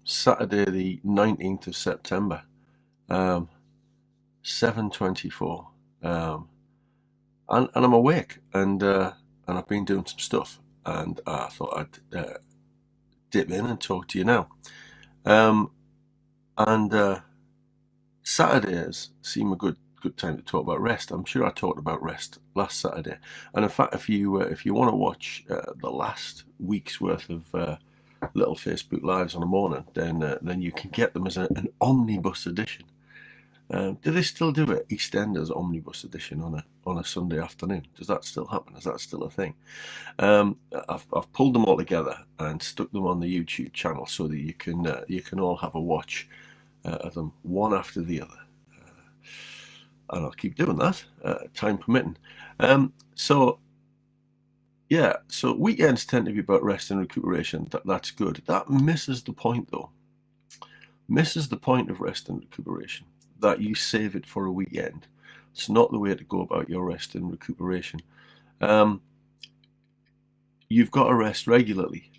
Saturday the 19th of September, 7:24, and I'm awake, and I've been doing some stuff, and I thought I'd dip in and talk to you now. And Saturdays seem a good time to talk about rest. I'm sure I talked about rest last Saturday, and in fact, if you want to watch the last week's worth of little Facebook lives on the morning, then you can get them as an omnibus edition. Do they still do it? EastEnders Omnibus edition on a Sunday afternoon? Does that still happen? Is that still a thing? I've pulled them all together and stuck them on the YouTube channel so that you can all have a watch of them one after the other, and I'll keep doing that, time permitting. So weekends tend to be about rest and recuperation. That's good. That misses the point, though. Misses the point of rest and recuperation, that you save it for a weekend. It's not the way to go about your rest and recuperation. You've got to rest regularly.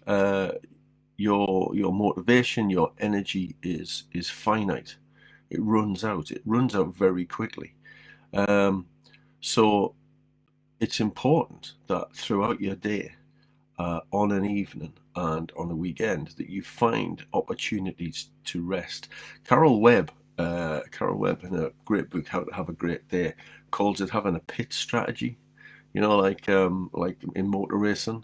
Your motivation, your energy is finite. It runs out. It runs out very quickly. So it's important that throughout your day, on an evening and on a weekend, that you find opportunities to rest. Carol Webb, in a great book, How to Have a Great Day, calls it having a pit strategy. You know, like in motor racing,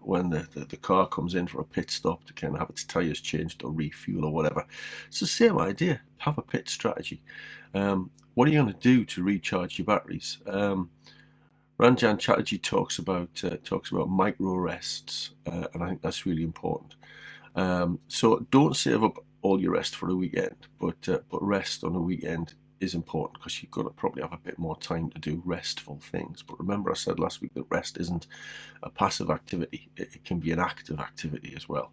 when the car comes in for a pit stop to kind of have its tyres changed or refuel or whatever. It's the same idea. Have a pit strategy. What are you going to do to recharge your batteries? Ranjan Chatterjee talks about micro rests, and I think that's really important. So don't save up all your rest for a weekend, but rest on a weekend is important, because you've got to probably have a bit more time to do restful things. But remember, I said last week that rest isn't a passive activity. It can be an active activity as well.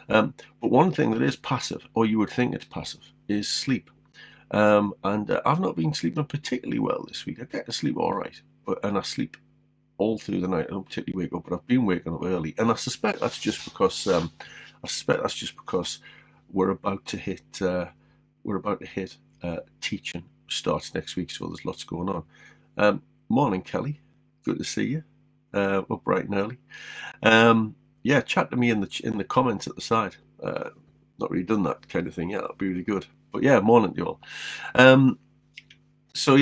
But one thing that is passive, or you would think it's passive, is sleep. And I've not been sleeping particularly well this week. I get to sleep all right, and I sleep all through the night. I don't particularly wake up, but I've been waking up early, and I suspect that's just because we're about to hit teaching starts next week, so there's lots going on. Morning, Kelly. Good to see you. Up bright and early. Chat to me in the comments at the side. Not really done that kind of thing yet. That'd be really good. But yeah, morning to you all. So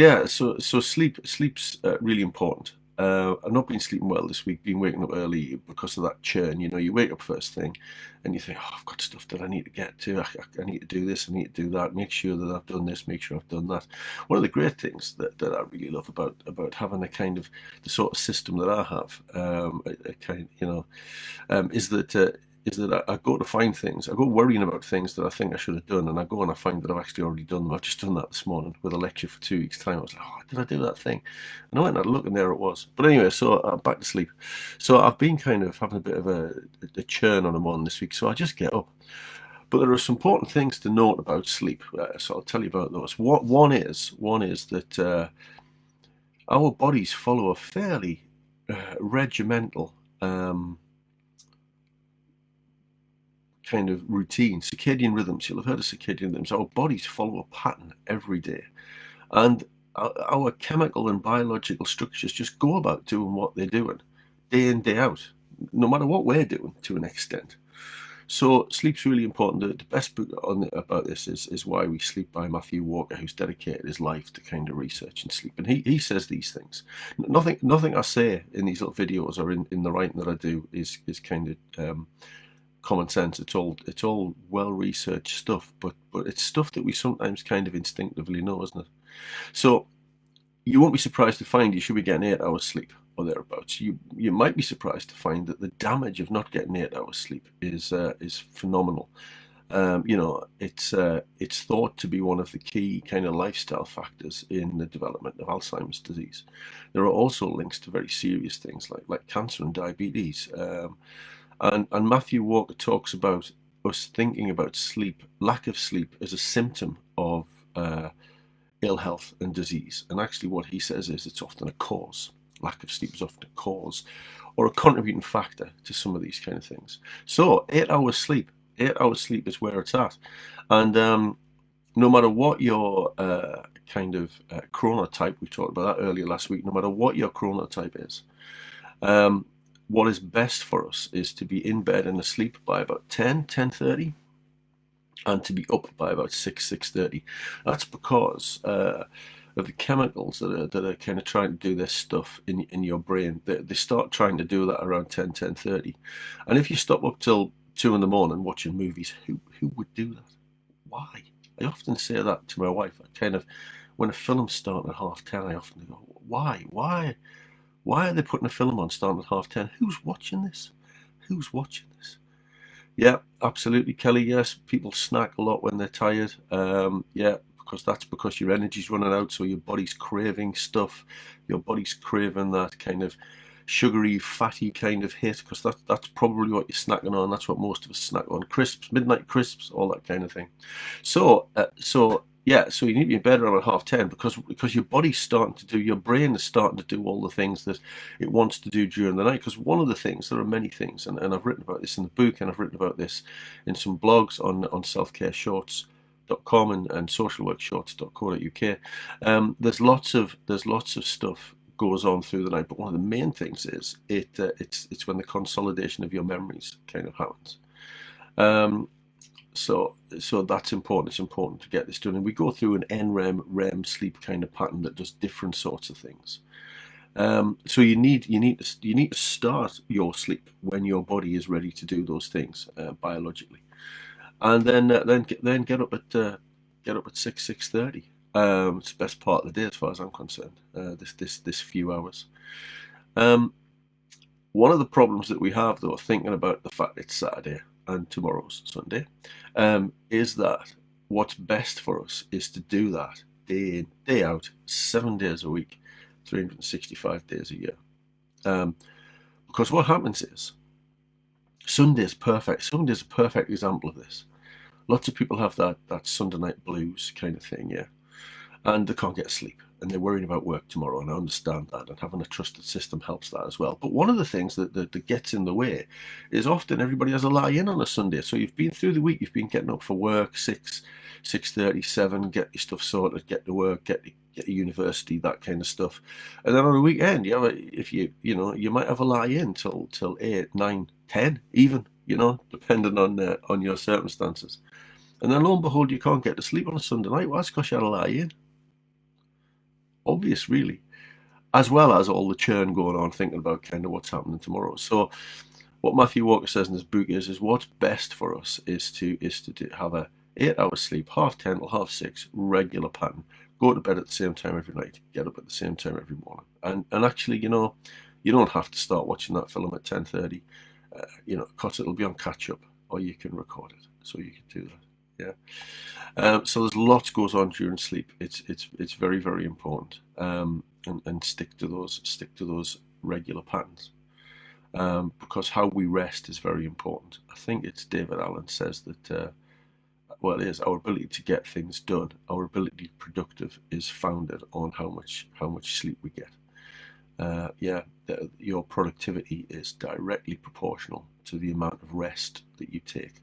sleep's really important. I've not been sleeping well this week, been waking up early because of that churn. You know, you wake up first thing and you think, oh, I've got stuff that I need to get to. I need to do this, I need to do that, make sure that I've done this, make sure I've done that. One of the great things that I really love about having the sort of system that I have, is that I go to find things. I go worrying about things that I think I should have done, and I go and I find that I've actually already done them. I've just done that this morning with a lecture for 2 weeks' time. I was like, oh, did I do that thing? And I went and I looked, and there it was. But anyway, so I'm back to sleep. So I've been kind of having a bit of a churn on a morning this week, so I just get up. But there are some important things to note about sleep, so I'll tell you about those. One is that our bodies follow a fairly regimental kind of routine, circadian rhythms. You'll have heard of circadian rhythms. Our bodies follow a pattern every day, and our chemical and biological structures just go about doing what they're doing day in, day out, no matter what we're doing, to an extent. So sleep's really important. The best book about this is Why We Sleep by Matthew Walker, who's dedicated his life to kind of researching sleep. And he says these things. Nothing I say in these little videos or in the writing that I do is kind of common sense. It's all well-researched stuff, but it's stuff that we sometimes kind of instinctively know, isn't it? So you won't be surprised to find you should be getting 8 hours sleep or thereabouts. You might be surprised to find that the damage of not getting 8 hours sleep is phenomenal. It's thought to be one of the key kind of lifestyle factors in the development of Alzheimer's disease. There are also links to very serious things like cancer and diabetes. And Matthew Walker talks about us thinking about sleep, lack of sleep, as a symptom of ill health and disease. And actually what he says is it's often a cause. Lack of sleep is often a cause or a contributing factor to some of these kind of things. So 8 hours sleep, 8 hours sleep is where it's at. And no matter what your kind of chronotype, we talked about that earlier last week, no matter what your chronotype is, what is best for us is to be in bed and asleep by about 10:30, and to be up by about 6:30. That's because of the chemicals that are kind of trying to do this stuff in your brain. They start trying to do that around 10:30. And if you stop up till 2 in the morning watching movies, who would do that? Why? I often say that to my wife. I kind of, when a film's starting at 10:30, I often go, why? Why are they putting a film on starting at 10:30? Who's watching this? Who's watching this? Yeah, absolutely, Kelly. Yes, people snack a lot when they're tired. Yeah, because that's because your energy's running out, so your body's craving stuff. Your body's craving that kind of sugary, fatty kind of hit, because that's probably what you're snacking on. That's what most of us snack on: crisps, midnight crisps, all that kind of thing. So yeah, so you need to be in bed around 10:30 because your body's starting to do, your brain is starting to do all the things that it wants to do during the night. Because one of the things, there are many things, and I've written about this in the book, and I've written about this in some blogs on selfcareshorts.com and socialworkshorts.co.uk. There's lots of stuff goes on through the night, but one of the main things is it's when the consolidation of your memories kind of happens. So that's important. It's important to get this done, and we go through an NREM-REM sleep kind of pattern that does different sorts of things. So you need to start your sleep when your body is ready to do those things biologically, and then get up at 6:30. It's the best part of the day as far as I'm concerned. This few hours. One of the problems that we have, though, thinking about the fact it's Saturday and tomorrow's Sunday, is that what's best for us is to do that day in, day out, 7 days a week, 365 days a year. Because what happens is, Sunday's perfect. Sunday's a perfect example of this. Lots of people have that Sunday night blues kind of thing, yeah, and they can't get sleep, and they're worrying about work tomorrow, and I understand that, and having a trusted system helps that as well. But one of the things that gets in the way is often everybody has a lie-in on a Sunday. So you've been through the week, you've been getting up for work, 6:30, 7, get your stuff sorted, get to work, get to university, that kind of stuff. And then on a weekend, you might have a lie-in till 8, 9, 10 even, depending on your circumstances. And then lo and behold, you can't get to sleep on a Sunday night. Well, that's because you had a lie-in. Obvious, really, as well as all the churn going on, thinking about kind of what's happening tomorrow. So what Matthew Walker says in his book is what's best for us is to have a 8 hours sleep, 10:30 till 6:30, regular pattern. Go to bed at the same time every night, get up at the same time every morning. And actually, you don't have to start watching that film at 10:30, because it'll be on catch up, or you can record it, so you can do that. Yeah. So there's lots goes on during sleep. It's very, very important, and stick to those regular patterns, because how we rest is very important. I think it's David Allen says that it is our ability to get things done, our ability to be productive is founded on how much sleep we get. Your productivity is directly proportional to the amount of rest that you take.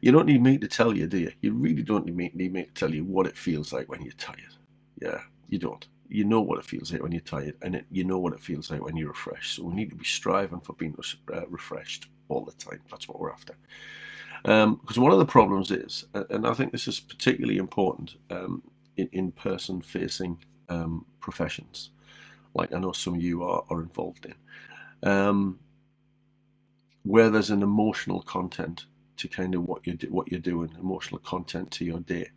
You don't need me to tell you, do you? You really don't need me to tell you what it feels like when you're tired. Yeah, you don't. You know what it feels like when you're tired, and you know what it feels like when you're refreshed. So we need to be striving for being refreshed all the time. That's what we're after. Because one of the problems is, and I think this is particularly important in person-facing professions, like I know some of you are involved in, where there's an emotional content to kind of what you're doing, emotional content to your day.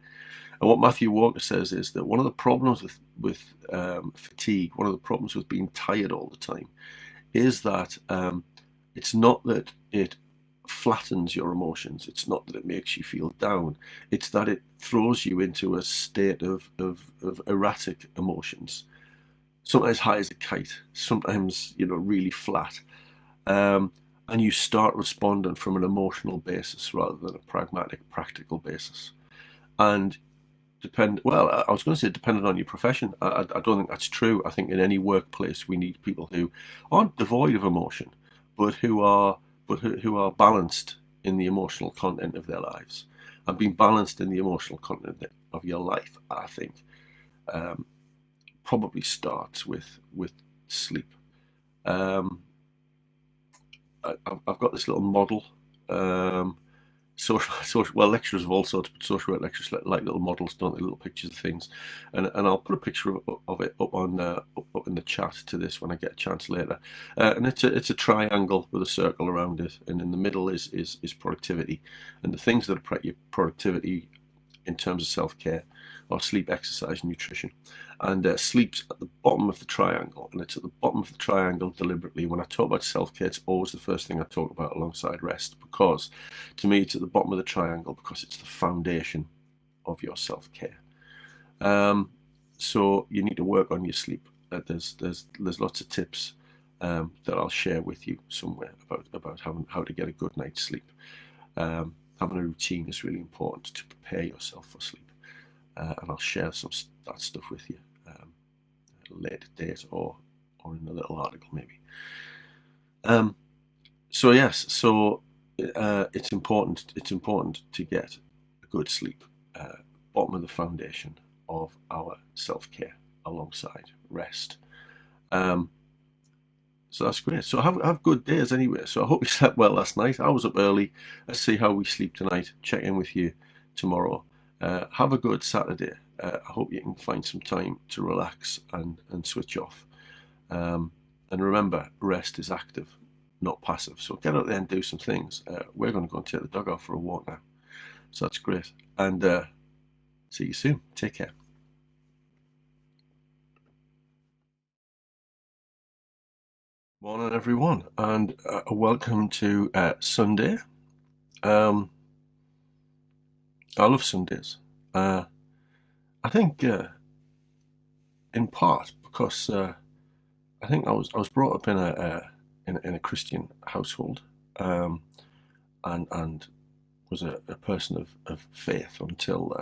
And what Matthew Walker says is that one of the problems with fatigue, one of the problems with being tired all the time, is that it's not that it flattens your emotions, it's not that it makes you feel down, it's that it throws you into a state of erratic emotions, sometimes high as a kite, sometimes really flat. And you start responding from an emotional basis rather than a pragmatic, practical basis. And I was going to say depending on your profession. I don't think that's true. I think in any workplace we need people who aren't devoid of emotion, but who are balanced in the emotional content of their lives. And being balanced in the emotional content of your life, I think, probably starts with sleep. I've got this little model. Well, lecturers of all sorts, but social work lecturers like little models, don't they? Little pictures of things, and I'll put a picture of it up in the chat to this when I get a chance later. And it's a triangle with a circle around it, and in the middle is productivity, and the things that are your productivity in terms of self-care are sleep, exercise, nutrition. And sleep's at the bottom of the triangle, and it's at the bottom of the triangle deliberately. When I talk about self-care, it's always the first thing I talk about alongside rest, because to me it's at the bottom of the triangle because it's the foundation of your self-care. So you need to work on your sleep. There's lots of tips that I'll share with you somewhere about how to get a good night's sleep. Having a routine is really important to prepare yourself for sleep, and I'll share that stuff with you at a later date or in a little article maybe. So yes, it's important to get a good sleep, bottom of the foundation of our self-care alongside rest. So that's great. So have good days anyway. So I hope you slept well last night. I was up early. Let's see how we sleep tonight. Check in with you tomorrow. Have a good Saturday. I hope you can find some time to relax and switch off. And remember, rest is active, not passive. So get out there and do some things. We're going to go and take the dog out for a walk now. So that's great. And see you soon. Take care. Morning, everyone, and welcome to Sunday. I love Sundays. I think, in part, because I think I was brought up in a Christian household, and was a person of faith until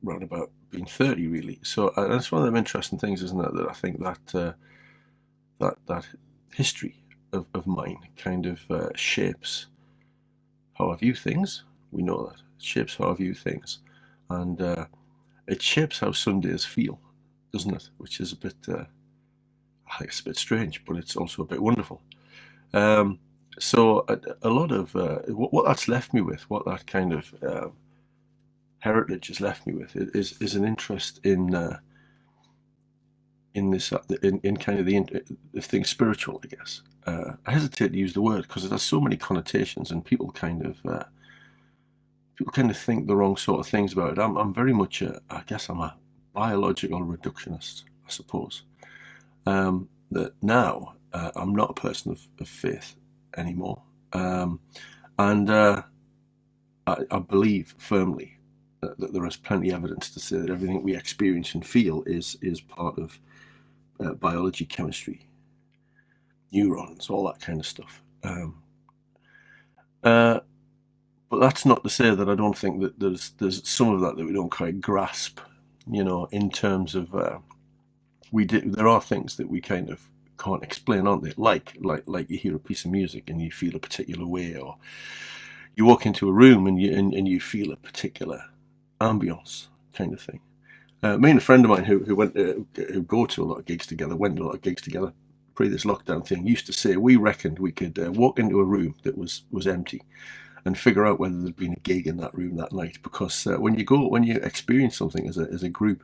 round about being 30, really. So that's one of the interesting things, isn't it? That I think that history of mine kind of shapes how I view things. We know that it shapes how I view things, and it shapes how Sundays feel, doesn't it? Which is a bit, I think it's a bit strange, but it's also a bit wonderful. So a lot of what that's left me with, what that kind of heritage has left me with, is an interest in this in kind of the thing spiritual, I guess. I hesitate to use the word because it has so many connotations, and people kind of think the wrong sort of things about it. I'm very much I guess I'm a biological reductionist, I suppose. That now I'm not a person of faith anymore, and I believe firmly that there is plenty of evidence to say that everything we experience and feel is part of biology, chemistry, neurons, all that kind of stuff. But that's not to say that I don't think that there's some of that we don't quite grasp, in terms of there are things that we kind of can't explain, aren't they? Like you hear a piece of music and you feel a particular way, or you walk into a room and you feel a particular ambience, kind of thing. Me and a friend of mine who go to a lot of gigs together, went to a lot of gigs together pre this lockdown thing, used to say we reckoned we could walk into a room that was empty and figure out whether there'd been a gig in that room that night, because when you experience something as a group,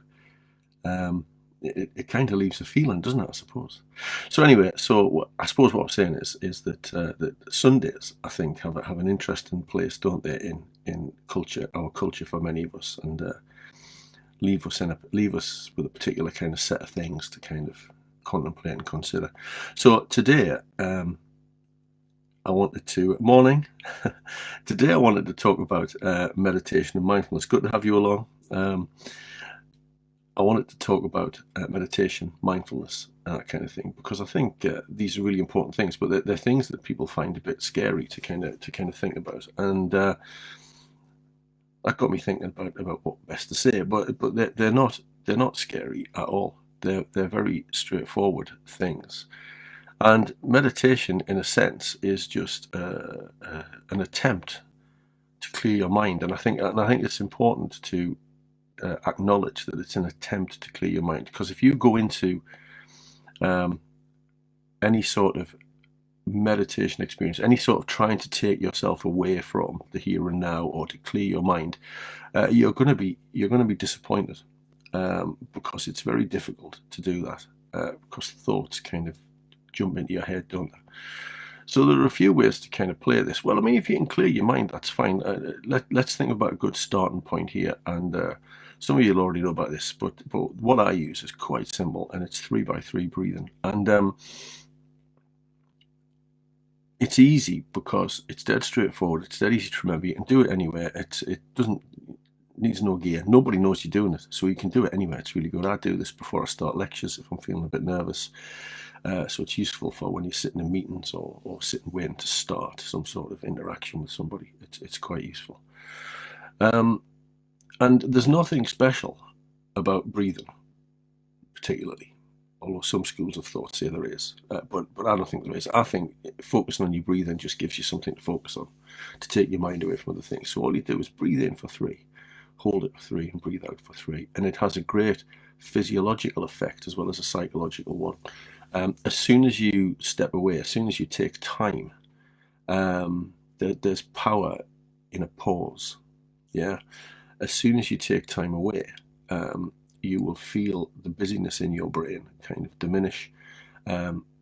it kind of leaves a feeling, doesn't it? I suppose. So anyway, I suppose what I'm saying is that Sundays, I think, have an interesting place, don't they, in culture, our culture, for many of us, and leave us with a particular kind of set of things to kind of contemplate and consider. So today, Today I wanted to talk about meditation and mindfulness. Good to have you along. I wanted to talk about meditation, mindfulness, and that kind of thing, because I think these are really important things, but they're things that people find a bit scary to kind of think about, and that got me thinking about what best to say. But they're not scary at all. They're very straightforward things, And meditation, in a sense, is just an attempt to clear your mind. And I think it's important to acknowledge that it's an attempt to clear your mind, because if you go into any sort of meditation experience, any sort of trying to take yourself away from the here and now or to clear your mind, you're going to be disappointed, because it's very difficult to do that, because thoughts kind of jump into your head, don't they? So there are a few ways to kind of play this. Well, I mean, if you can clear your mind, that's fine. Let's think about a good starting point here. And some of you will already know about this, but what I use is quite simple, and it's 3x3 breathing. And it's easy because it's dead straightforward. It's dead easy to remember. You can do it anywhere. It needs no gear. Nobody knows you're doing it, so you can do it anywhere. It's really good. I do this before I start lectures if I'm feeling a bit nervous. So it's useful for when you're sitting in meetings or sitting waiting to start some sort of interaction with somebody. It's quite useful. And there's nothing special about breathing, particularly, although some schools of thought say there is. But I don't think there is. I think focusing on your breathing just gives you something to focus on, to take your mind away from other things. So all you do is breathe in for 3, hold it for 3, and breathe out for 3. And it has a great physiological effect as well as a psychological one. As soon as you step away, as soon as you take time, there's power in a pause. Yeah. As soon as you take time away, you will feel the busyness in your brain kind of diminish.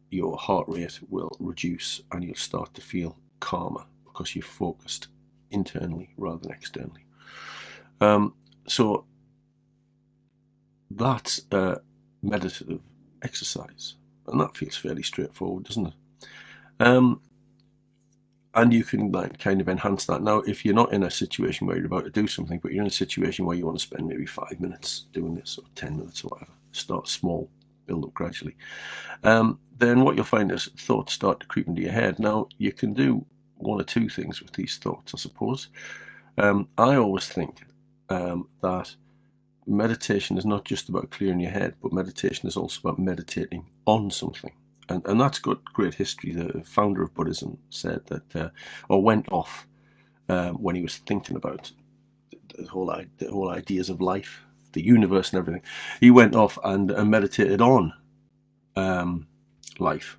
Your heart rate will reduce, and you'll start to feel calmer because you're focused internally rather than externally. So that's a meditative exercise. And that feels fairly straightforward, doesn't it? And you can like kind of enhance that. Now, if you're not in a situation where you're about to do something, but you're in a situation where you want to spend maybe 5 minutes doing this, or 10 minutes or whatever, start small, build up gradually, then what you'll find is thoughts start to creep into your head. Now, you can do one or two things with these thoughts, I suppose. I always think that meditation is not just about clearing your head, but meditation is also about meditating on something. And that's got great history. The founder of Buddhism said that, or went off when he was thinking about the whole ideas of life, the universe and everything. He went off and meditated on life.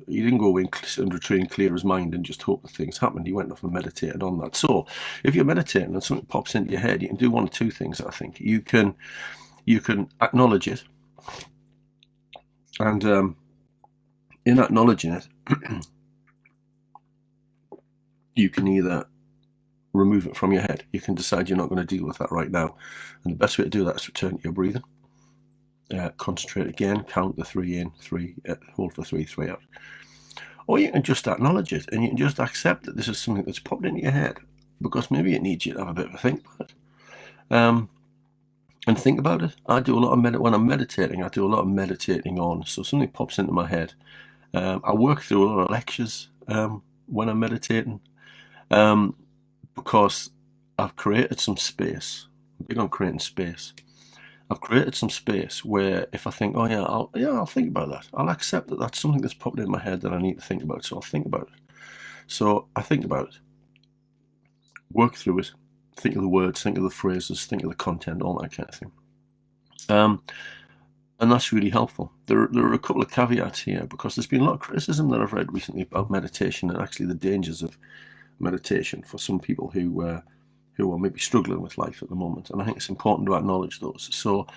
He didn't go in under a tree and clear his mind and just hope that things happened. He went off and meditated on that. So if you're meditating and something pops into your head, you can do one or two things, I think. You can acknowledge it. And in acknowledging it, you can either remove it from your head. You can decide you're not going to deal with that right now. And the best way to do that is return to your breathing. Concentrate again, count the 3 in, 3, hold for 3, 3 out. Or you can just acknowledge it, and you can just accept that this is something that's popped into your head, because maybe it needs you to have a bit of a think about it. And think about it. I do a lot of when I'm meditating, I do a lot of meditating on. So something pops into my head. I work through a lot of lectures when I'm meditating, because I've created some space. I'm big on creating space. I've created some space where if I think, oh yeah, I'll think about that. I'll accept that that's something that's popped in my head that I need to think about. So I'll think about it. So I think about it, work through it, think of the words, think of the phrases, think of the content, all that kind of thing. And that's really helpful. There are a couple of caveats here, because there's been a lot of criticism that I've read recently about meditation and actually the dangers of meditation for some people who are maybe struggling with life at the moment. And I think it's important to acknowledge those. So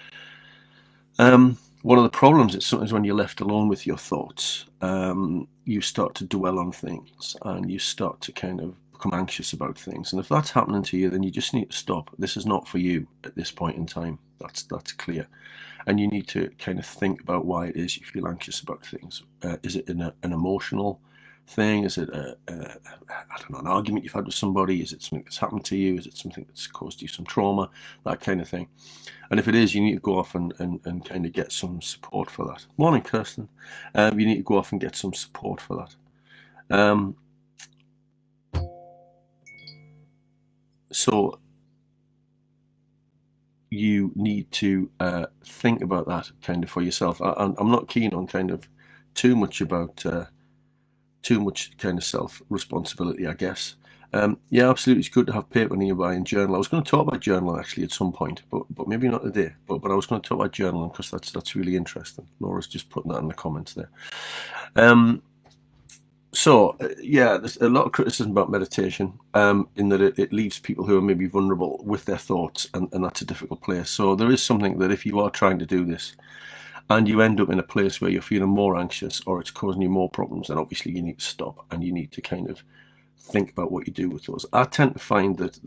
one of the problems is sometimes when you're left alone with your thoughts, you start to dwell on things and you start to kind of become anxious about things. And if that's happening to you, then you just need to stop. This is not for you at this point in time. That's clear. And you need to kind of think about why it is you feel anxious about things. Is it an emotional thing? Is it I don't know, an argument you've had with somebody? Is it something that's happened to you? Is it something that's caused you some trauma? That kind of thing. And if it is, you need to go off and kind of get some support for that. Morning, Kirsten. You need to go off and get some support for that. So you need to think about that kind of for yourself. I'm not keen on kind of too much about too much kind of self-responsibility, I guess. Yeah, absolutely. It's good to have paper nearby and journal. I was going to talk about journaling actually at some point, but maybe not today. But I was going to talk about journaling because that's really interesting. Laura's just putting that in the comments there. Yeah, there's a lot of criticism about meditation, in that it leaves people who are maybe vulnerable with their thoughts, and that's a difficult place. So there is something that if you are trying to do this, and you end up in a place where you're feeling more anxious or it's causing you more problems, then obviously you need to stop and you need to kind of think about what you do with those. I tend to find that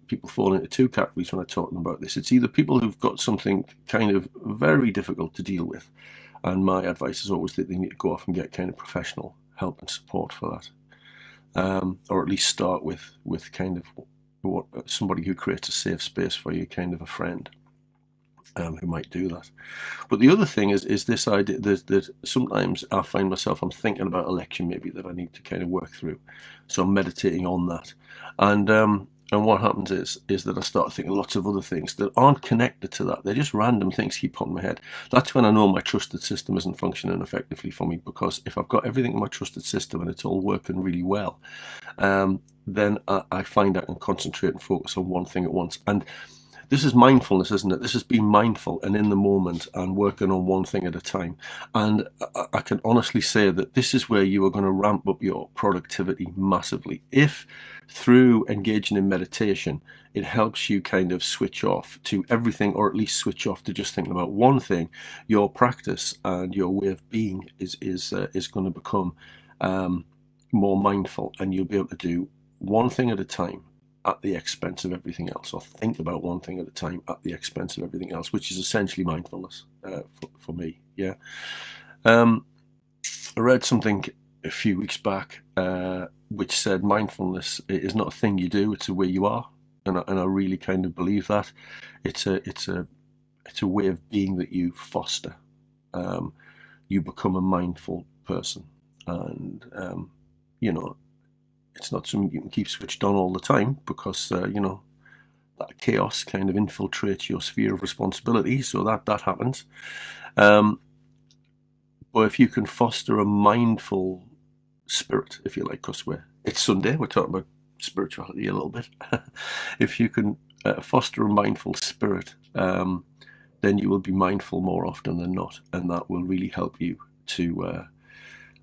people fall into two categories when I talk to them about this. It's either people who've got something kind of very difficult to deal with, and my advice is always that they need to go off and get kind of professional help and support for that, or at least start with kind of somebody who creates a safe space for you, kind of a friend. Who might do that. But the other thing is this idea that sometimes I find myself, I'm thinking about a lecture maybe that I need to kind of work through, so I'm meditating on that, and what happens is that I start thinking lots of other things that aren't connected to that. They're just random things keep popping in my head. That's when I know my trusted system isn't functioning effectively for me, because if I've got everything in my trusted system and it's all working really well, then I find I can concentrate and focus on one thing at once. And this is mindfulness, isn't it? This is being mindful and in the moment and working on one thing at a time. And I can honestly say that this is where you are going to ramp up your productivity massively. If through engaging in meditation, it helps you kind of switch off to everything, or at least switch off to just thinking about one thing, your practice and your way of being is going to become more mindful, and you'll be able to do one thing at a time at the expense of everything else, or think about one thing at a time at the expense of everything else, which is essentially mindfulness for me. Yeah. I read something a few weeks back which said mindfulness is not a thing you do, it's a way you are, and I really kind of believe that. It's a way of being that you foster. You become a mindful person, and it's not something you can keep switched on all the time, because that chaos kind of infiltrates your sphere of responsibility, so that happens. But if you can foster a mindful spirit, if you like, because it's Sunday, we're talking about spirituality a little bit. If you can foster a mindful spirit, then you will be mindful more often than not, and that will really help you to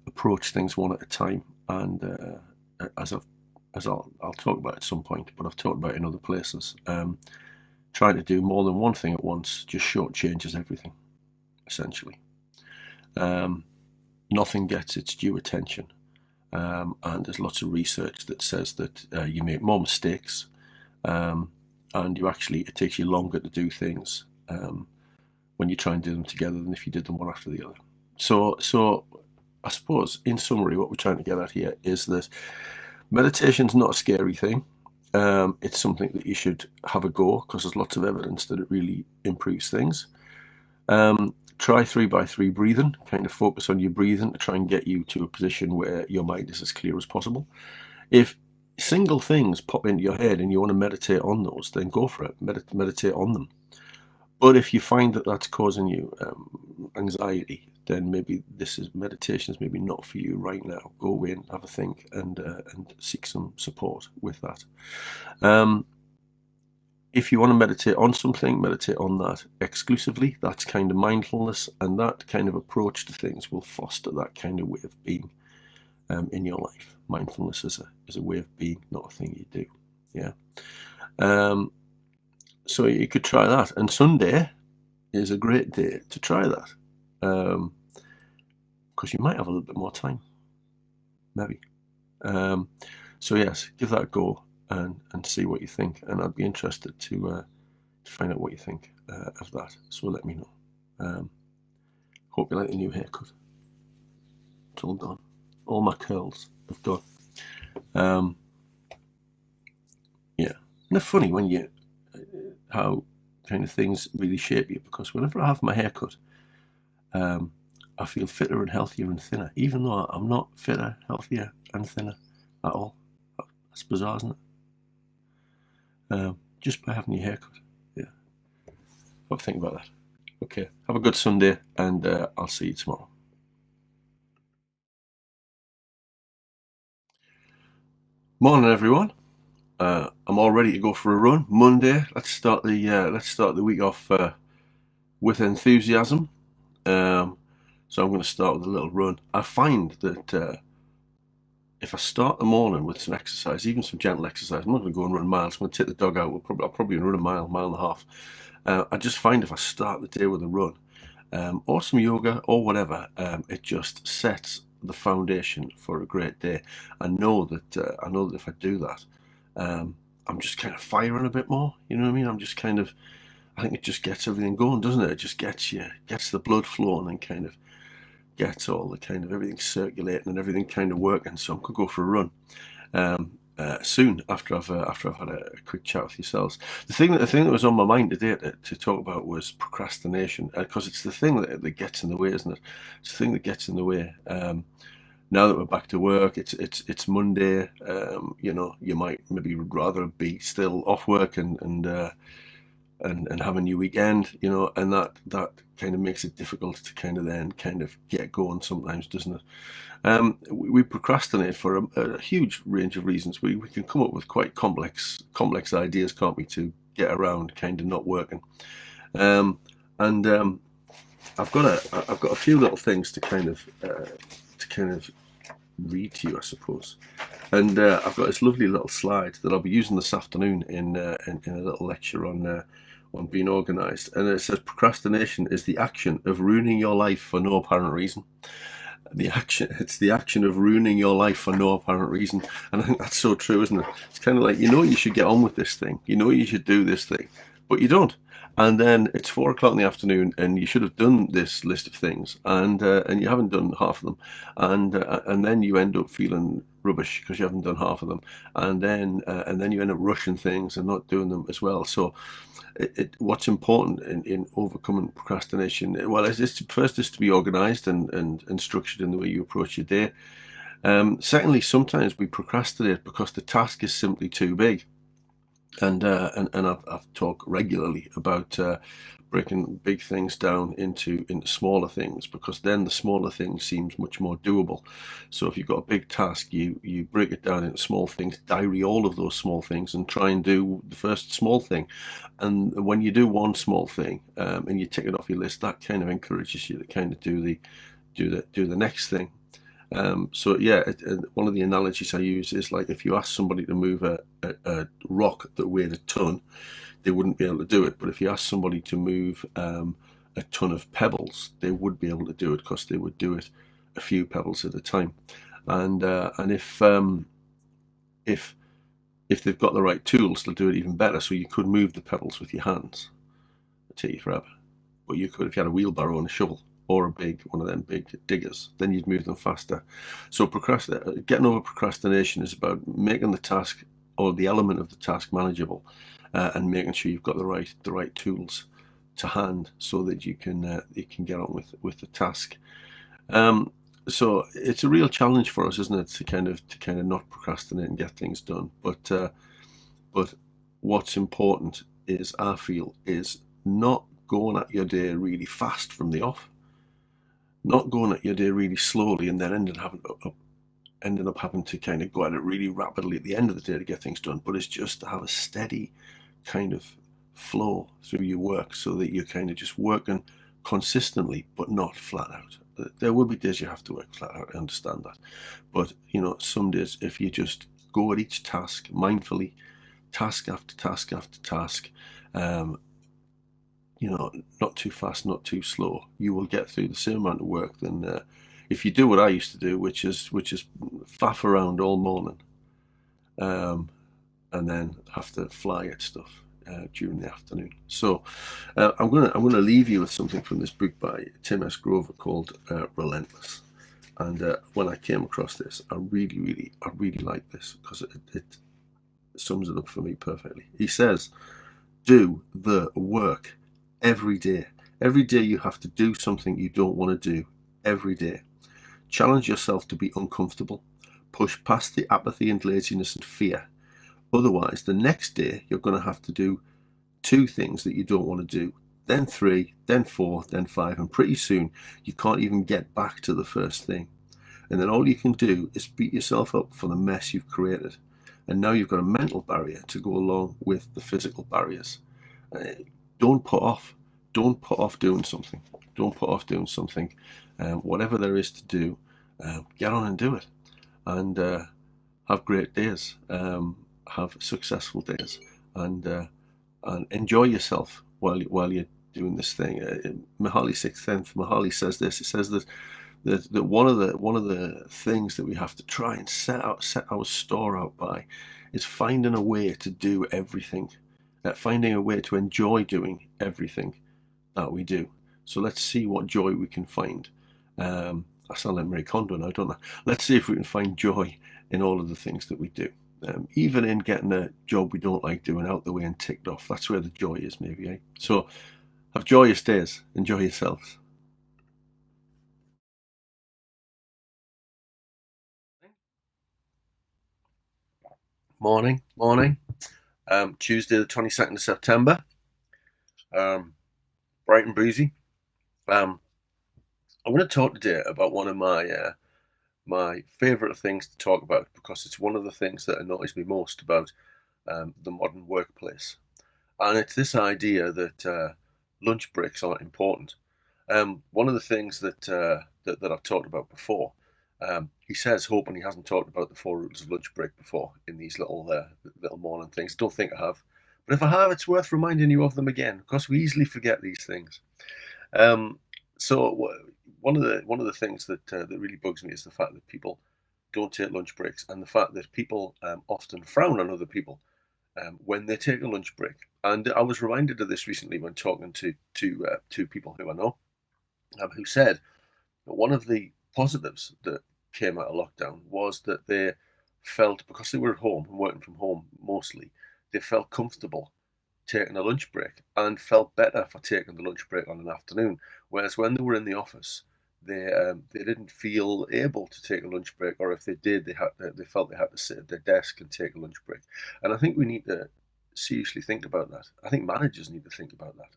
approach things one at a time. And as I'll talk about at some point, but I've talked about in other places, trying to do more than one thing at once just shortchanges everything, essentially. Nothing gets its due attention, and there's lots of research that says that you make more mistakes, and it takes you longer to do things when you try and do them together than if you did them one after the other. So I suppose, in summary, what we're trying to get at here is that meditation's not a scary thing. It's something that you should have a go, because there's lots of evidence that it really improves things. Try 3x3 breathing, kind of focus on your breathing to try and get you to a position where your mind is as clear as possible. If single things pop into your head and you want to meditate on those, then go for it, meditate on them. But if you find that that's causing you anxiety, then maybe meditation is maybe not for you right now. Go away and have a think, and seek some support with that. If you want to meditate on something, meditate on that exclusively. That's kind of mindfulness, and that kind of approach to things will foster that kind of way of being in your life. Mindfulness is a way of being, not a thing you do. Yeah. So you could try that, and Sunday is a great day to try that, because you might have a little bit more time, maybe. So yes, give that a go and see what you think, and I'd be interested to find out what you think of that. So let me know. Hope you like the new haircut. It's all done. All my curls have gone. Yeah, and they're funny when how kind of things really shape you, because whenever I have my hair cut, I feel fitter and healthier and thinner, even though I'm not fitter, healthier and thinner at all. That's bizarre, isn't it? Just by having your hair cut. Yeah. Have a think about that. Okay, have a good Sunday, and I'll see you tomorrow. Morning, everyone. I'm all ready to go for a run. Monday. Let's start the week off with enthusiasm. So I'm going to start with a little run. I find that if I start the morning with some exercise, even some gentle exercise, I'm not going to go and run miles. I'm going to take the dog out. I'll probably run a mile and a half. I just find if I start the day with a run, or some yoga or whatever, it just sets the foundation for a great day. I know that if I do that, I'm just kind of firing a bit more. You know what I mean? I think it just gets everything going, doesn't it? It just gets the blood flowing and kind of gets all the kind of everything circulating and everything kind of working. So I could go for a run soon after I've had a quick chat with yourselves. The thing that was on my mind today to talk about was procrastination, because it's the thing that gets in the way, isn't it? It's the thing that gets in the way. Now that we're back to work, it's Monday. You might maybe rather be still off work and having your weekend, and that kind of makes it difficult to kind of then kind of get going sometimes, doesn't it? We procrastinate for a huge range of reasons. We can come up with quite complex ideas, can't we, to get around kind of not working. And I've got a few little things to kind of read to you, I suppose. And I've got this lovely little slide that I'll be using this afternoon in a little lecture on being organised. And it says procrastination is the action of ruining your life for no apparent reason. It's the action of ruining your life for no apparent reason. And I think that's so true, isn't it? It's kind of like, you should get on with this thing. You should do this thing, but you don't. And then it's 4 o'clock in the afternoon, and you should have done this list of things, and you haven't done half of them, and then you end up feeling rubbish because you haven't done half of them, and then you end up rushing things and not doing them as well. So, what's important in overcoming procrastination? Well, is to be organised and structured in the way you approach your day. Secondly, sometimes we procrastinate because the task is simply too big. And I've talked regularly about breaking big things down into smaller things, because then the smaller thing seems much more doable. So if you've got a big task, you break it down into small things, diary all of those small things, and try and do the first small thing. And when you do one small thing and you tick it off your list, that kind of encourages you to kind of do the next thing. So yeah, one of the analogies I use is like if you ask somebody to move a rock that weighed a ton, they wouldn't be able to do it. But if you ask somebody to move a ton of pebbles, they would be able to do it, because they would do it a few pebbles at a time. And if they've got the right tools, they'll do it even better. So you could move the pebbles with your hands. It'd take you forever. But you could, if you had a wheelbarrow and a shovel, or one of them big diggers, then you'd move them faster. So getting over procrastination is about making the task, or the element of the task, manageable, and making sure you've got the right tools to hand so that you can get on with the task. So it's a real challenge for us, isn't it, to kind of not procrastinate and get things done. But what's important is, I feel, is not going at your day really fast from the off. Not going at your day really slowly and then ending up having to kind of go at it really rapidly at the end of the day to get things done. But it's just to have a steady kind of flow through your work, so that you're kind of just working consistently, but not flat out. There will be days you have to work flat out, I understand that. But, some days, if you just go at each task mindfully, task after task after task, not too fast, not too slow, you will get through the same amount of work than if you do what I used to do, which is faff around all morning, and then have to fly at stuff during the afternoon. So I'm gonna leave you with something from this book by Tim S. Grover called Relentless. And when I came across this, I really like this, because it sums it up for me perfectly. He says, do the work every day. Every day you have to do something you don't want to do. Every day. Challenge yourself to be uncomfortable. Push past the apathy and laziness and fear. Otherwise, the next day you're going to have to do 2 things that you don't want to do, then 3, then 4, then 5, and pretty soon you can't even get back to the first thing. And then all you can do is beat yourself up for the mess you've created. And now you've got a mental barrier to go along with the physical barriers. Don't put off doing something. Don't put off doing something. Whatever there is to do, get on and do it. And have great days. Have successful days. And enjoy yourself while you're doing this thing. Mihaly Csikszentmihalyi says this. He says that one of the things that we have to try and set our store out by is finding a way to do everything, finding a way to enjoy doing everything that we do. So let's see what joy we can find. I sound like Marie Kondo now, don't I? Let's see if we can find joy in all of the things that we do. Even in getting a job we don't like doing out the way and ticked off. That's where the joy is, maybe, eh? So have joyous days. Enjoy yourselves. Morning. Tuesday the 22nd of September. Bright and breezy. I'm going to talk today about one of my favourite things to talk about, because it's one of the things that annoys me most about the modern workplace. And it's this idea that lunch breaks aren't important. One of the things that I've talked about before, he says, hoping he hasn't talked about the 4 rules of lunch break before in these little morning things. Don't think I have. But if I have, it's worth reminding you of them again, because we easily forget these things. So one of the things that really bugs me is the fact that people don't take lunch breaks, and the fact that people often frown on other people when they take a lunch break. And I was reminded of this recently when talking to two people who I know, who said that one of the positives that came out of lockdown was that they felt, because they were at home and working from home mostly, they felt comfortable taking a lunch break and felt better for taking the lunch break on an afternoon. Whereas when they were in the office, they didn't feel able to take a lunch break, or if they did, they felt they had to sit at their desk and take a lunch break. And I think we need to seriously think about that. I think managers need to think about that.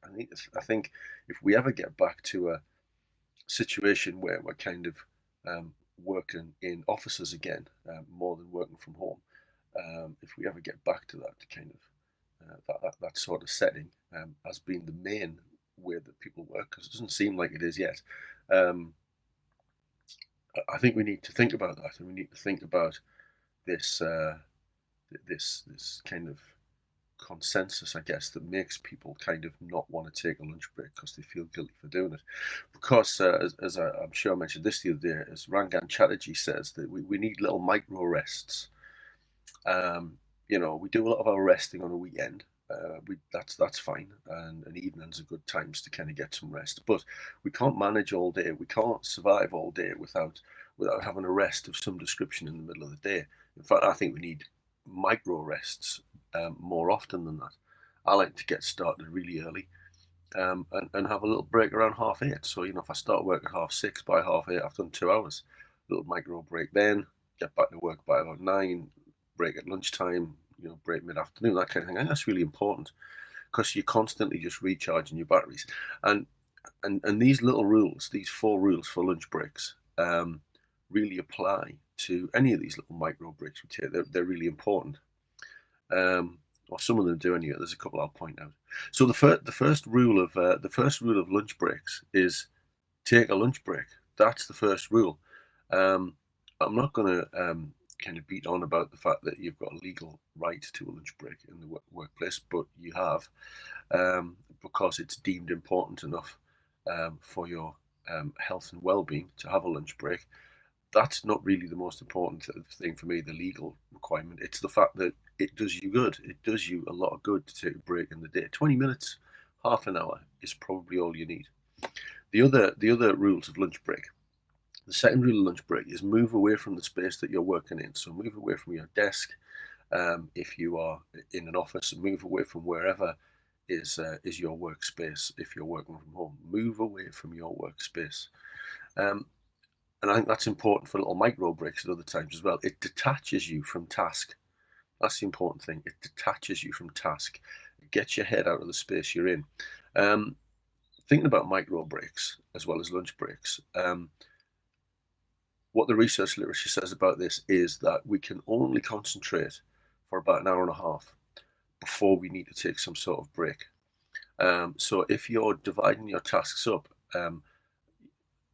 I think if we ever get back to a situation where we're kind of working in offices again, more than working from home, if we ever get back to that kind of that sort of setting as being the main way that people work, because it doesn't seem like it is yet. I think we need to think about that, and we need to think about this this kind of consensus, I guess, that makes people kind of not want to take a lunch break because they feel guilty for doing it. Because as I'm sure I mentioned this the other day, as Rangan Chatterjee says, that we need little micro rests. We do a lot of our resting on a weekend. That's fine, and evenings are good times to kind of get some rest. But we can't manage all day. We can't survive all day without having a rest of some description in the middle of the day. In fact, I think we need micro rests more often than that. I like to get started really early and have a little break around 8:30. So if I start work at 6:30, by 8:30 I've done 2 hours. Little micro break then, get back to work by about 9. Break at lunchtime, break mid-afternoon, that kind of thing. I think that's really important, because you're constantly just recharging your batteries. And these little rules, these 4 rules for lunch breaks, really apply to any of these little micro breaks we take. They're really important. Or some of them do anyway. There's a couple I'll point out. So the first rule of lunch breaks is take a lunch break. That's the first rule. I'm not going to kind of beat on about the fact that you've got a legal right to a lunch break in the workplace, but you have, because it's deemed important enough for your health and well-being to have a lunch break. That's not really the most important thing for me, the legal requirement. It's the fact that it does you good. It does you a lot of good to take a break in the day. 20 minutes, half an hour is probably all you need. The other rules of lunch break. The second rule of lunch break is move away from the space that you're working in. So move away from your desk. If you are in an office, move away from wherever is your workspace. If you're working from home, move away from your workspace. And I think that's important for little micro breaks at other times as well. It detaches you from task. That's the important thing. It detaches you from task. It gets your head out of the space you're in. Thinking about micro breaks as well as lunch breaks, what the research literature says about this is that we can only concentrate for about an hour and a half before we need to take some sort of break. So if you're dividing your tasks up,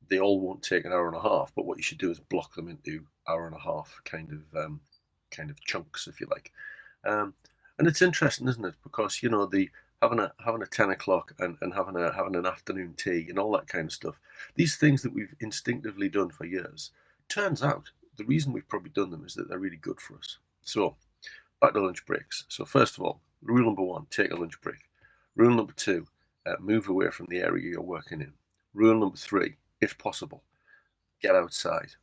they all won't take an hour and a half, but what you should do is block them into hour and a half kind of chunks, if you like. And it's interesting, isn't it? Because the having a 10 o'clock and having an afternoon tea and all that kind of stuff. These things that we've instinctively done for years. Turns out the reason we've probably done them is that they're really good for us. So back to lunch breaks. So first of all, rule number 1: take a lunch break. Rule number 2: move away from the area you're working in. Rule number 3: if possible, get outside.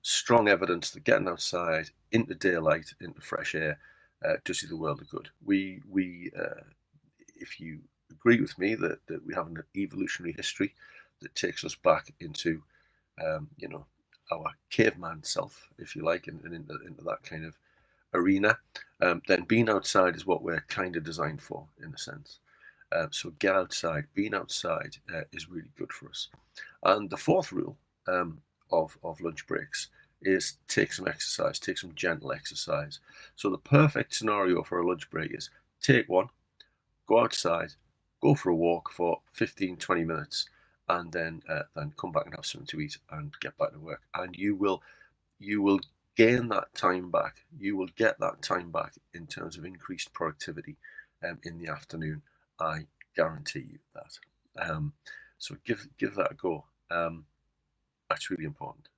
Strong evidence that getting outside into daylight, into fresh air, does you the world of good. If you agree with me that we have an evolutionary history that takes us back into, our caveman self, if you like, and into that kind of arena, then being outside is what we're kind of designed for, in a sense. So get outside. Being outside is really good for us. And the fourth rule of lunch breaks is take some exercise, take some gentle exercise. So the perfect scenario for a lunch break is take one, go outside, go for a walk for 15-20 minutes, and then come back and have something to eat and get back to work. And you will gain that time back. You will get that time back in terms of increased productivity in the afternoon. I guarantee you that. So give that a go. That's really important.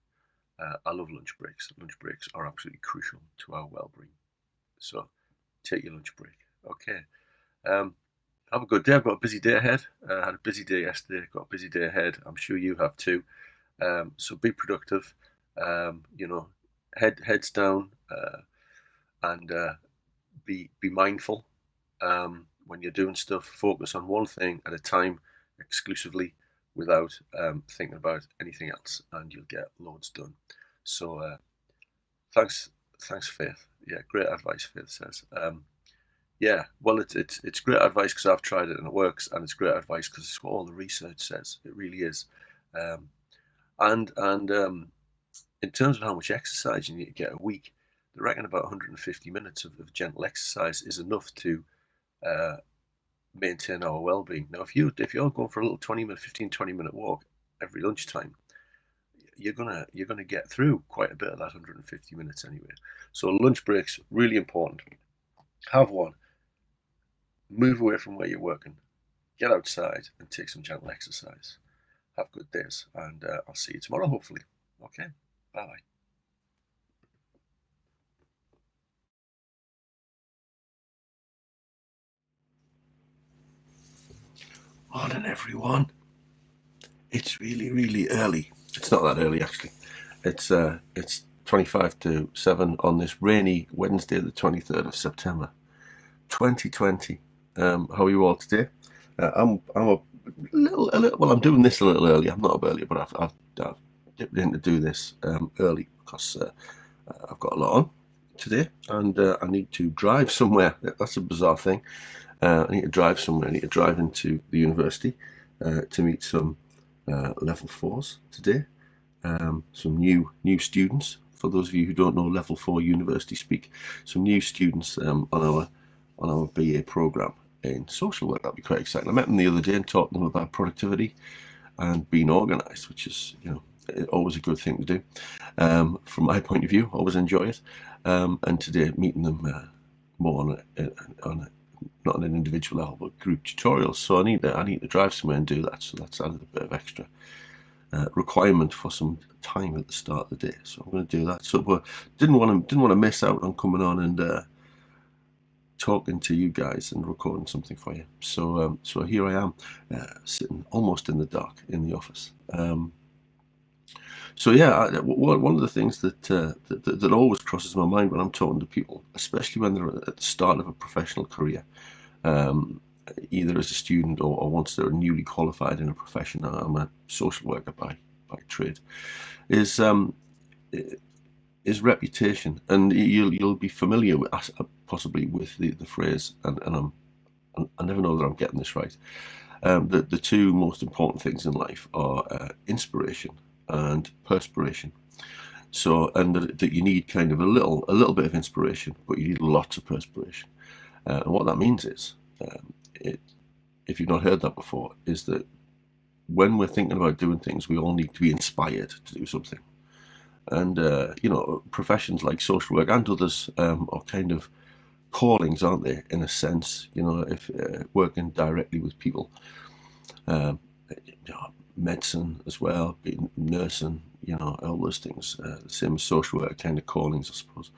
I love lunch breaks. Lunch breaks are absolutely crucial to our well-being. So take your lunch break. Okay. Have a good day. I've got a busy day ahead. I had a busy day yesterday. Got a busy day ahead. I'm sure you have too. So be productive. Heads down, and be mindful. When you're doing stuff, focus on one thing at a time exclusively, without thinking about anything else, and you'll get loads done. So thanks Faith. Yeah, great advice, Faith says. Yeah, well, it's great advice because I've tried it and it works, and it's great advice because it's what all the research says. It really is. And in terms of how much exercise you need to get a week, they reckon about 150 minutes of gentle exercise is enough to maintain our well-being. Now, if you're going for a little 15-20 minute walk every lunchtime, you're gonna get through quite a bit of that 150 minutes anyway. So lunch breaks, really important. Have one. Move away from where you're working. Get outside and take some gentle exercise. Have good days, and I'll see you tomorrow, hopefully. Okay, bye. Morning, everyone. It's really early. It's not that early, actually. It's 7:25 on this rainy Wednesday, the 23rd of September, 2020. How are you all today? I'm a little. Well, I'm doing this a little early. I'm not up early, but I've dipped in to do this early because I've got a lot on today, and I need to drive somewhere. That's a bizarre thing. I need to drive somewhere. I need to drive into the university to meet some level 4s today. Some new students. For those of you who don't know level 4 university speak, some new students on our BA program in social work. That'll be quite exciting. I met them the other day and talked to them about productivity and being organised, which is always a good thing to do. From my point of view, always enjoy it. And today meeting them more on not on an individual level, but group tutorials. So I need to drive somewhere and do that. So that's added a bit of extra requirement for some time at the start of the day. So I'm going to do that. So but didn't want to miss out on coming on and talking to you guys and recording something for you. So so here I am, sitting almost in the dark in the office. So yeah, one of the things that always crosses my mind when I'm talking to people, especially when they're at the start of a professional career, either as a student or once they're newly qualified in a profession. I'm a social worker by trade. Is reputation, and you'll be familiar with possibly with the phrase, and I never know that I'm getting this right. The two most important things in life are inspiration and perspiration. So, and that you need kind of a little bit of inspiration, but you need lots of perspiration. And what that means is, if you've not heard that before, is that when we're thinking about doing things, we all need to be inspired to do something. And professions like social work and others are kind of callings, aren't they? In a sense, if working directly with people, medicine as well, being nursing, all those things. The same as social work, kind of callings, I suppose.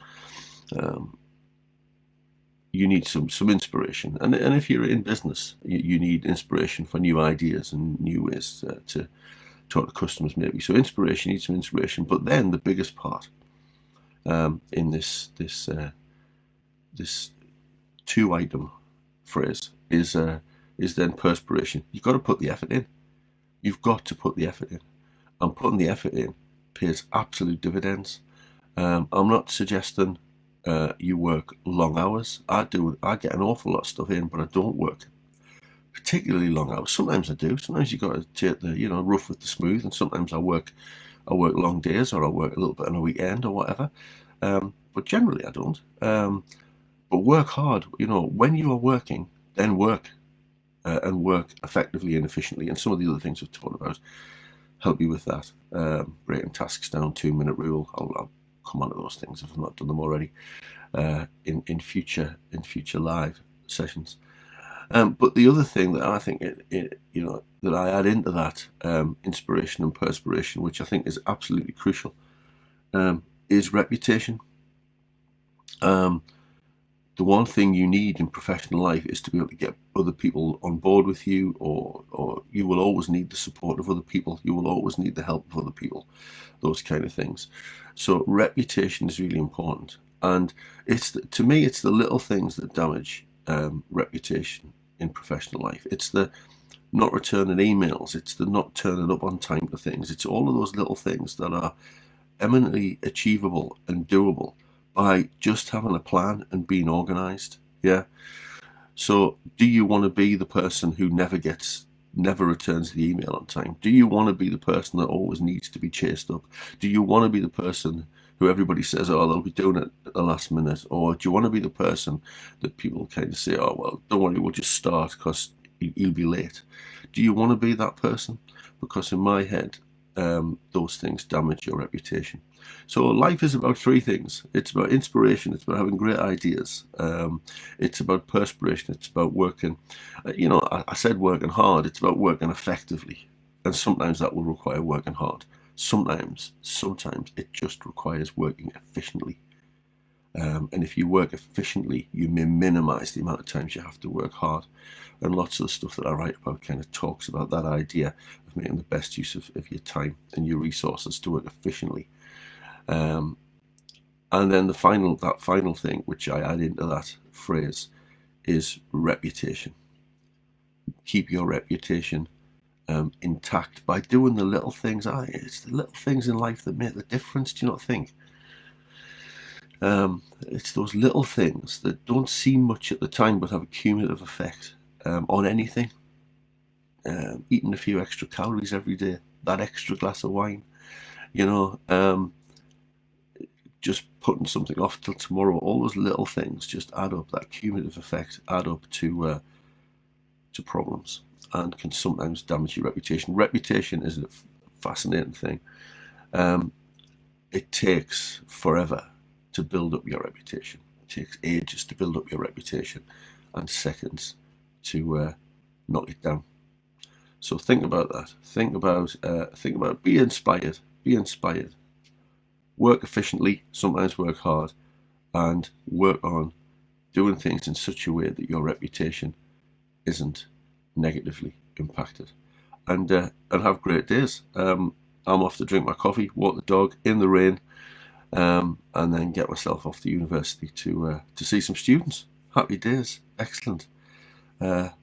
You need some inspiration, and if you're in business, you need inspiration for new ideas and new ways to talk to customers, maybe. So inspiration, you need some inspiration. But then the biggest part in this 2-item phrase is then perspiration. You've got to put the effort in. You've got to put the effort in, and putting the effort in pays absolute dividends. I'm not suggesting you work long hours. I get an awful lot of stuff in, but I don't work particularly long hours. Sometimes I do. Sometimes you got to take the rough with the smooth, and sometimes I work long days, or I work a little bit on a weekend or whatever. But generally I don't. But work hard. When you are working, then work. And work effectively and efficiently. And some of the other things we've talked about help you with that. Breaking tasks down, 2-minute rule. I'll come on to those things if I've not done them already in future live sessions. But the other thing that I think that I add into that inspiration and perspiration, which I think is absolutely crucial, is reputation. The one thing you need in professional life is to be able to get other people on board with you, or you will always need the support of other people. You will always need the help of other people, those kind of things. So reputation is really important. And to me, it's the little things that damage reputation in professional life. It's the not returning emails. It's the not turning up on time for things. It's all of those little things that are eminently achievable and doable by just having a plan and being organized. Yeah. So do you want to be the person who never returns the email on time? Do you want to be the person that always needs to be chased up? Do you want to be the person who everybody says, oh, they'll be doing it at the last minute? Or do you want to be the person that people kind of say, oh, well, don't worry, we'll just start because you'll be late? Do you want to be that person? Because in my head, those things damage your reputation. So life is about 3 things. It's about inspiration. It's about having great ideas. It's about perspiration. It's about working. I said working hard. It's about working effectively. And sometimes that will require working hard. Sometimes it just requires working efficiently. And if you work efficiently, you may minimize the amount of times you have to work hard. And lots of the stuff that I write about kind of talks about that idea of making the best use of your time and your resources to work efficiently. And then that final thing, which I add into that phrase, is reputation. Keep your reputation intact by doing the little things. It's the little things in life that make the difference. Do you not think? It's those little things that don't seem much at the time but have a cumulative effect on anything. Eating a few extra calories every day, that extra glass of wine, just putting something off till tomorrow. All those little things just add up. That cumulative effect add up to problems, and can sometimes damage your reputation. Reputation is a fascinating thing. It takes forever to build up your reputation. It takes ages to build up your reputation, and seconds to knock it down. So think about that. Think about be inspired. Be inspired. Work efficiently. Sometimes work hard, and work on doing things in such a way that your reputation isn't negatively impacted. And have great days. I'm off to drink my coffee, walk the dog in the rain, and then get myself off to university to see some students. Happy days. Excellent. Have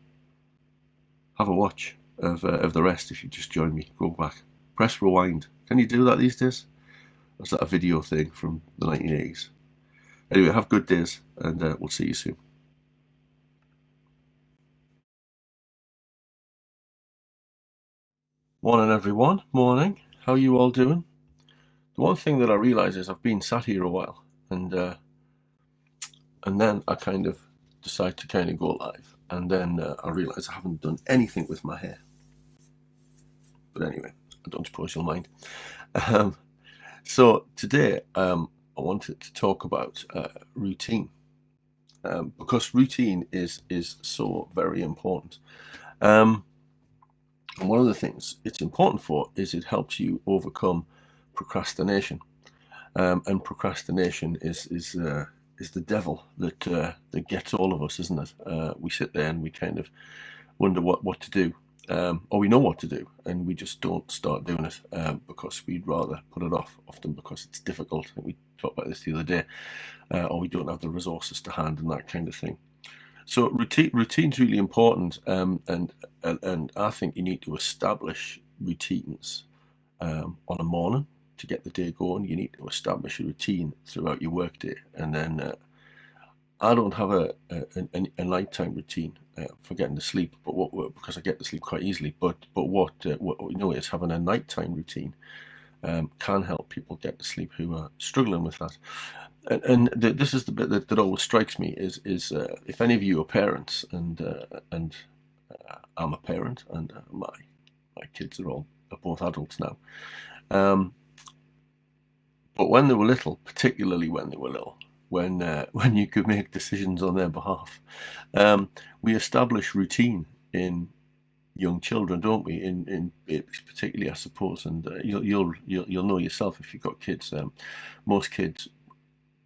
a watch of the rest if you just join me. Go back. Press rewind. Can you do that these days? Or is that a video thing from the 1980s? Anyway, have good days, and we'll see you soon. Morning, everyone. Morning. How are you all doing? the one thing that I realise is I've been sat here a while, and then I kind of decide to kind of go live, and then I realise I haven't done anything with my hair. But anyway, I don't suppose you'll mind. So today I wanted to talk about routine, because routine is so very important. And one of the things it's important for is it helps you overcome procrastination, and procrastination is the devil that gets all of us, isn't it? We sit there and we kind of wonder what to do, or we know what to do, and we just don't start doing it because we'd rather put it off, often because it's difficult. I think we talked about this the other day, or we don't have the resources to hand and that kind of thing. So routine's really important, and I think you need to establish routines on a morning to get the day going. You need to establish a routine throughout your workday, and then I don't have a nighttime routine for getting to sleep, but because I get to sleep quite easily. But what we know is having a nighttime routine can help people get to sleep who are struggling with that. And this is the bit that always strikes me is if any of you are parents, and I'm a parent, and my kids are both adults now. But when they were little, particularly when they were little, when you could make decisions on their behalf, we establish routine in young children, don't we? In babies, particularly, I suppose. And you'll know yourself if you've got kids. Most kids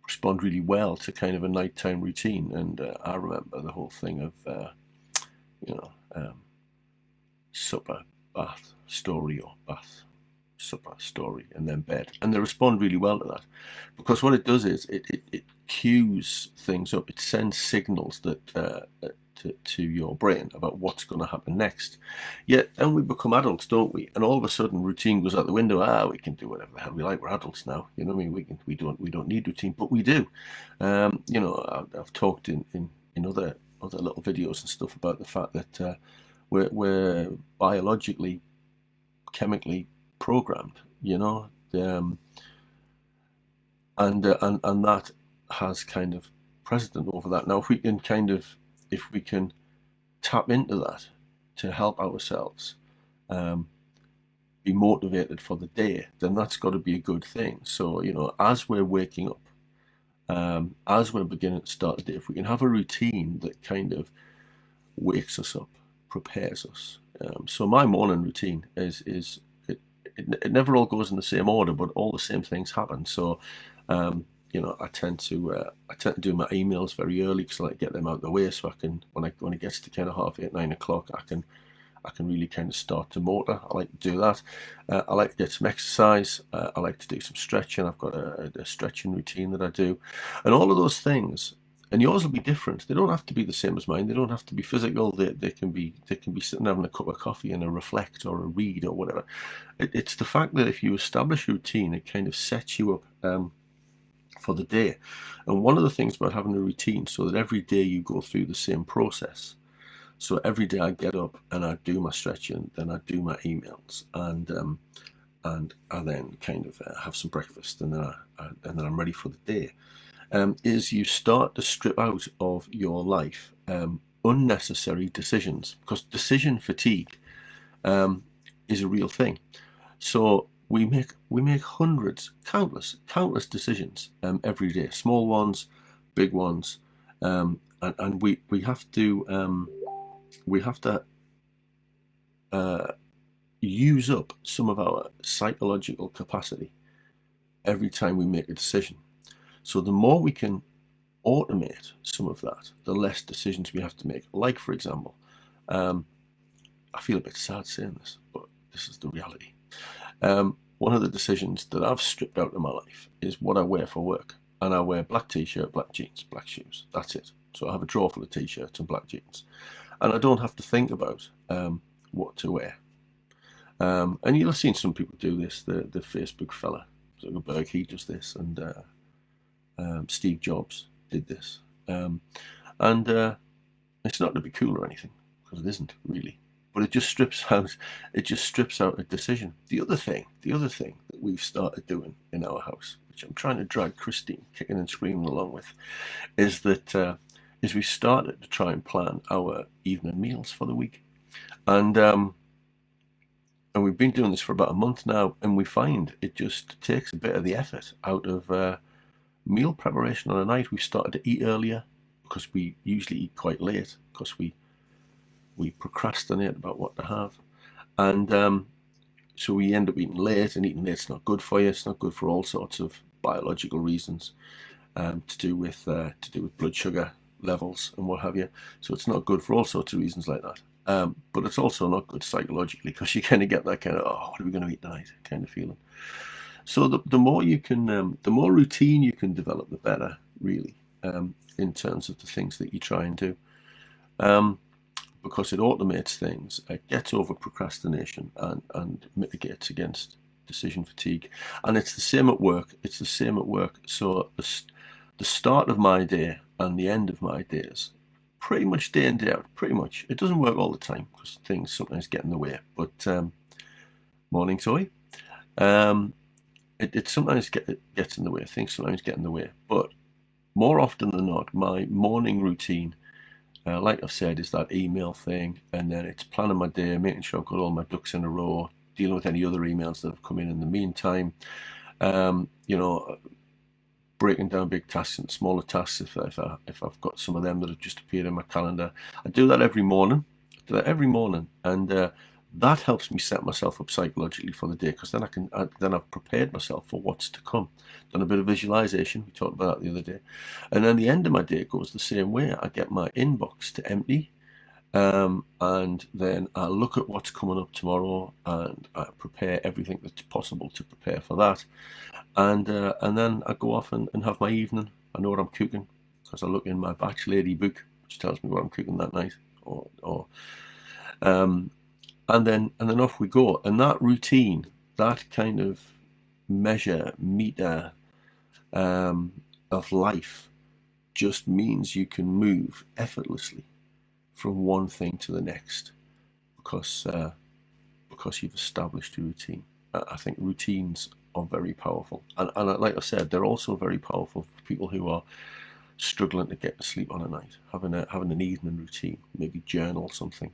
respond really well to kind of a nighttime routine, and I remember the whole thing of supper, bath, story, or bath, supper, story, and then bed, and they respond really well to that, because what it does is it cues things up. It sends signals that to your brain about what's going to happen next. Yet then we become adults, don't we? And all of a sudden routine goes out the window. We can do whatever the hell we like. We're adults now, you know what I mean? We don't need routine, but we do. I've talked in other little videos and stuff about the fact that we're biologically, chemically programmed, and that has kind of precedent over that. Now, if we can tap into that to help ourselves be motivated for the day, then that's got to be a good thing. So, as we're waking up, as we're beginning to start the day, if we can have a routine that kind of wakes us up, prepares us. So my morning routine is it never all goes in the same order, but all the same things happen. So, I tend to do my emails very early because I like to get them out of the way, so I can, when it gets to kind of 8:30, 9 o'clock, I can really kind of start to motor. I like to do that. I like to get some exercise. I like to do some stretching. I've got a stretching routine that I do, and all of those things. And yours will be different. They don't have to be the same as mine. They don't have to be physical. They can be sitting having a cup of coffee and a reflect or a read or whatever. It's the fact that if you establish a routine, it kind of sets you up for the day. And one of the things about having a routine, so that every day you go through the same process. So every day I get up and I do my stretching, then I do my emails, and I then kind of have some breakfast, and then I'm ready for the day. Is you start to strip out of your life unnecessary decisions, because decision fatigue is a real thing. So we make hundreds, countless decisions every day, small ones, big ones, and we have to use up some of our psychological capacity every time we make a decision. So the more we can automate some of that, the less decisions we have to make. Like, for example, I feel a bit sad saying this, but this is the reality. One of the decisions that I've stripped out of my life is what I wear for work. And I wear black t-shirt, black jeans, black shoes. That's it. So I have a drawer full of t-shirts and black jeans. And I don't have to think about what to wear. And you'll have seen some people do this. The Facebook fella, Zuckerberg, he does this, and Steve Jobs did this. And it's not to be cool or anything, because it isn't really. But it just strips out a decision. The other thing that we've started doing in our house, which I'm trying to drag Christine kicking and screaming along with, is that we started to try and plan our evening meals for the week, and we've been doing this for about a month now, and we find it just takes a bit of the effort out of meal preparation on a night. We've started to eat earlier because we usually eat quite late because we procrastinate about what to have, and so we end up eating late, and eating late's not good for you. It's not good for all sorts of biological reasons, to do with blood sugar levels and what have you. So it's not good for all sorts of reasons like that. But it's also not good psychologically, because you kind of get that kind of, oh, what are we going to eat tonight kind of feeling. So the more you can, the more routine you can develop, the better, really, in terms of the things that you try and do, because it automates things, it gets over procrastination, and mitigates against decision fatigue. And it's the same at work. It's the same at work. So the start of my day and the end of my days, pretty much day in, day out, pretty much. It doesn't work all the time because things sometimes get in the way. But morning, Toy. It sometimes gets in the way. Things sometimes get in the way. But more often than not, my morning routine, like I've said, is that email thing, and then it's planning my day, making sure I've got all my ducks in a row, dealing with any other emails that have come in the meantime. Breaking down big tasks into smaller tasks if I've got some of them that have just appeared in my calendar. I do that every morning. And that helps me set myself up psychologically for the day, because then I've prepared myself for what's to come. Done a bit of visualization. We talked about that the other day, and then the end of my day goes the same way. I get my inbox to empty, and then I look at what's coming up tomorrow, and I prepare everything that's possible to prepare for that. And then I go off and have my evening. I know what I'm cooking because I look in my batch lady book, which tells me what I'm cooking that night. And then off we go. And that routine, that kind of meter of life, just means you can move effortlessly from one thing to the next, because you've established a routine. I think routines are very powerful, and like I said, they're also very powerful for people who are struggling to get to sleep on a night. Having an evening routine, maybe journal something,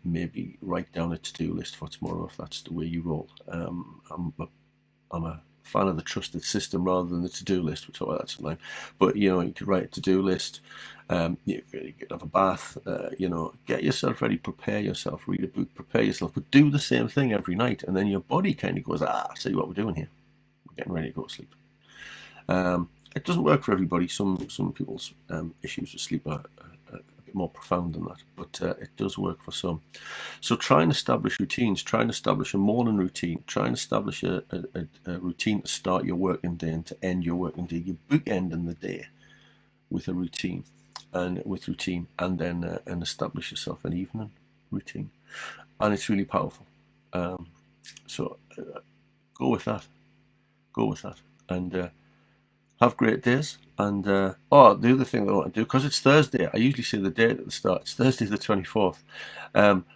maybe write down a to-do list for tomorrow if that's the way you roll. I'm a fan of the trusted system rather than the to-do list. We'll talk about that sometime. But you could write a to-do list. You could have a bath. Get yourself ready, prepare yourself, read a book, prepare yourself, but do the same thing every night, and then your body kind of goes, I see what we're doing here. We're getting ready to go to sleep. It doesn't work for everybody. Some people's issues with sleep are a bit more profound than that, but it does work for some. So try and establish routines. Try and establish a morning routine. Try and establish a routine to start your working day and to end your working day. You bookend the day with a routine, and then establish yourself an evening routine, and it's really powerful. So go with that, and have great days. And the other thing that I want to do, because it's Thursday, I usually say the date at the start. It's Thursday the 24th.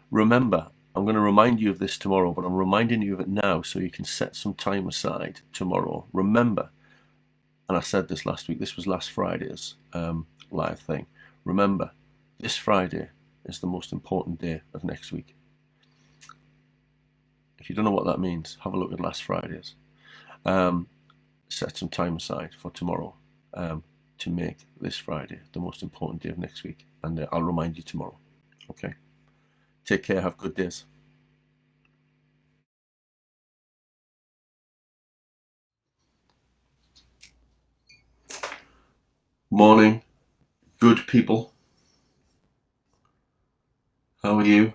Remember, I'm going to remind you of this tomorrow, but I'm reminding you of it now so you can set some time aside tomorrow. Remember, and I said this last week, this was last Friday's live thing. Remember, this Friday is the most important day of next week. If you don't know what that means, have a look at last Friday's. Set some time aside for tomorrow, to make this Friday the most important day of next week, and I'll remind you tomorrow. Okay? Take care, have good days. Morning, good people. How are you?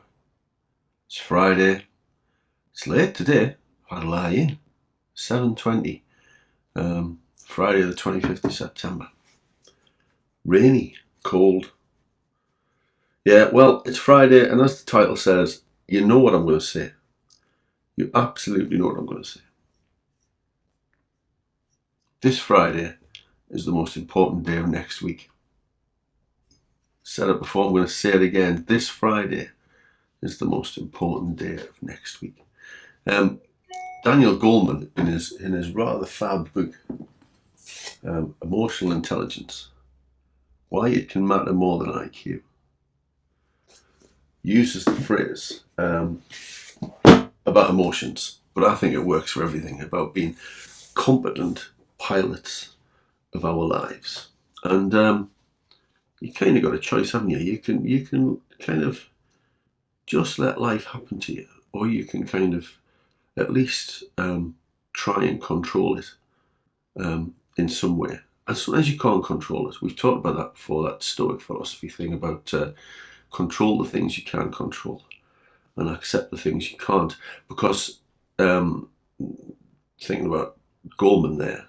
It's Friday. It's late today. I'd lie in. 7:20. Friday the 25th of September. Rainy, cold. Yeah, well, it's Friday, and as the title says, you know what I'm going to say. You absolutely know what I'm going to say. This Friday is the most important day of next week. Said it before, I'm going to say it again. This Friday is the most important day of next week. Daniel Goleman, in his rather fab book, Emotional Intelligence, Why It Can Matter More Than IQ, uses the phrase about emotions, but I think it works for everything, about being competent pilots of our lives. And you kind of got a choice, haven't you? You can kind of just let life happen to you, or you can kind of at least try and control it in some way. And sometimes you can't control it. We've talked about that before, that Stoic philosophy thing about control the things you can control and accept the things you can't. Because thinking about Goleman there,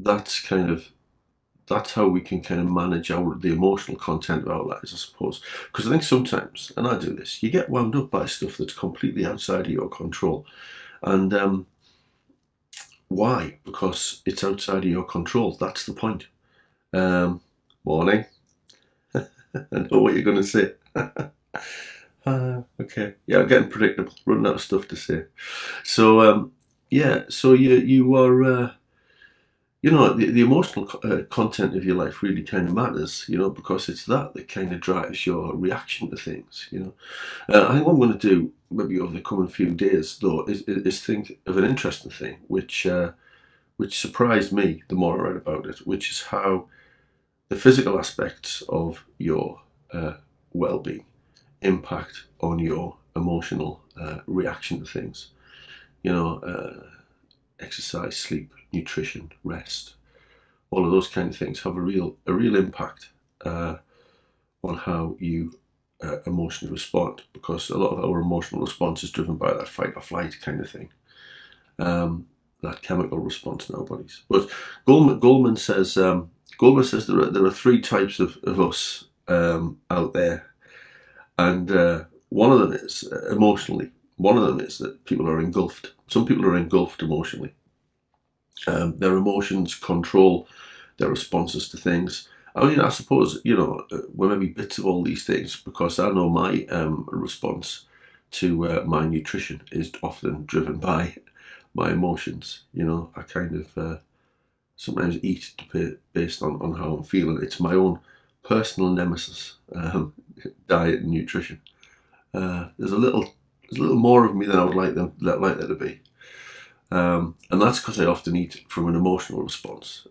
that's how we can kind of manage the emotional content of our lives, I suppose. Because I think sometimes, and I do this, you get wound up by stuff that's completely outside of your control. And why? Because it's outside of your control. That's the point. Morning. I know what you're going to say. Okay. Yeah, I'm getting predictable. Running out of stuff to say. So, so you are... the emotional content of your life really kind of matters, because it's that kind of drives your reaction to things, I think what I'm going to do, maybe over the coming few days, though, is think of an interesting thing, which surprised me the more I read about it, which is how the physical aspects of your well-being impact on your emotional reaction to things. Exercise, sleep, nutrition, rest, all of those kind of things have a real impact on how you emotionally respond, because a lot of our emotional response is driven by that fight or flight kind of thing, that chemical response in our bodies. But Goleman says there are three types of us out there, and one of them is emotionally. One of them is that people are engulfed. Some people are engulfed emotionally. Their emotions control their responses to things. I mean, I suppose, we're maybe bits of all these things, because I know my response to my nutrition is often driven by my emotions. I kind of sometimes eat based on how I'm feeling. It's my own personal nemesis, diet and nutrition. There's a little more of me than I would like there to be. And that's because I often eat from an emotional response.